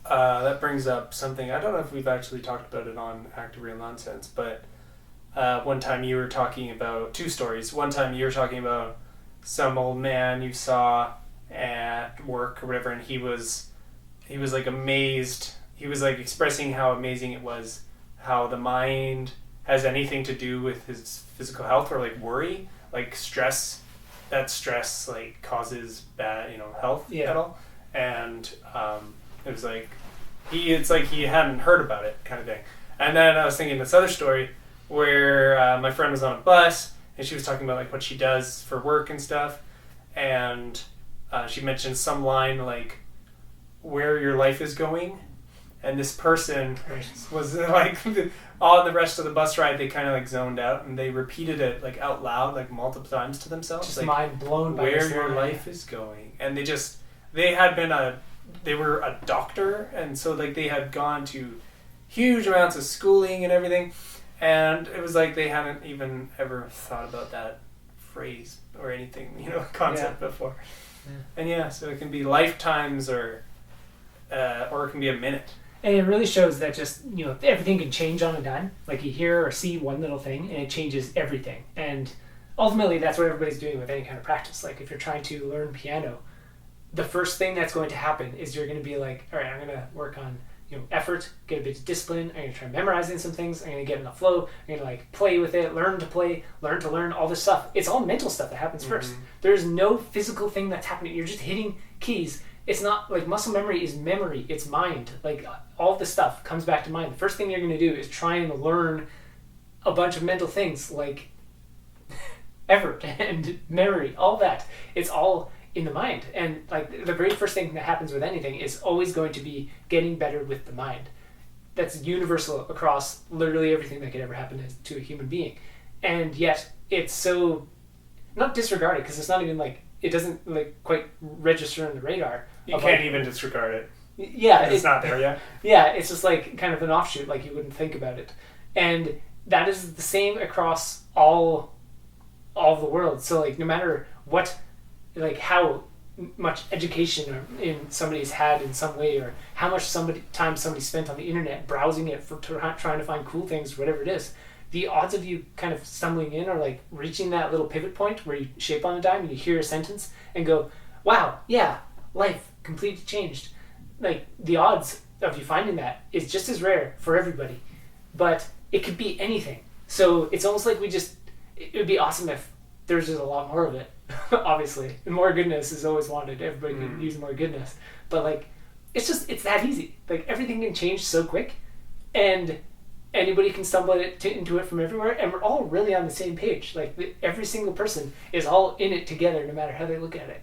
that brings up something. I don't know if we've actually talked about it on Active Real Nonsense, but one time you were talking about two stories. One time you were talking about some old man you saw at work or whatever, and he was like amazed. He was like expressing how amazing it was how the mind has anything to do with his physical health or like worry, like stress. That stress like causes bad, health at all. And it was like it's like he hadn't heard about it kind of thing. And then I was thinking this other story where my friend was on a bus and she was talking about like what she does for work and stuff, and she mentioned some line like where your life is going, and this person was like all the rest of the bus ride they kind of like zoned out and they repeated it like out loud like multiple times to themselves, just like mind blown by where this your line. life is going. And they were a doctor, and so like they had gone to huge amounts of schooling and everything, and it was like they hadn't even ever thought about that phrase or anything, concept before. And so it can be lifetimes or it can be a minute. And it really shows that just, everything can change on a dime. Like you hear or see one little thing and it changes everything. And ultimately that's what everybody's doing with any kind of practice. Like if you're trying to learn piano, the first thing that's going to happen is you're going to be like, all right, I'm going to work on effort, get a bit of discipline. I'm going to try memorizing some things. I'm going to get in the flow. I'm going to like play with it, learn to play, learn to learn, all this stuff. It's all mental stuff that happens first. There's no physical thing that's happening. You're just hitting keys. It's not like muscle memory is memory. It's mind. Like all this stuff comes back to mind. The first thing you're going to do is try and learn a bunch of mental things like effort and memory, all that. It's all in the mind. And like the very first thing that happens with anything is always going to be getting better with the mind. That's universal across literally everything that could ever happen to a human being. And yet it's so not disregarded, because it's not even like it doesn't like quite register on the radar. You can't even disregard it. Yeah, it's not there yet. Yeah, it's just like kind of an offshoot, like you wouldn't think about it. And that is the same across all the world. So like no matter what, like how much education in somebody's had in some way, or how much time somebody spent on the internet browsing it for trying to find cool things, whatever it is, the odds of you kind of stumbling in or like reaching that little pivot point where you shape on a dime and you hear a sentence and go, wow, yeah, life completely changed. Like the odds of you finding that is just as rare for everybody, but it could be anything. So it's almost like it would be awesome if there's just a lot more of it. Obviously, and more goodness is always wanted. Everybody can use more goodness, but like it's that easy. Like everything can change so quick, and anybody can stumble into it from everywhere, and we're all really on the same page. Like every single person is all in it together, no matter how they look at it.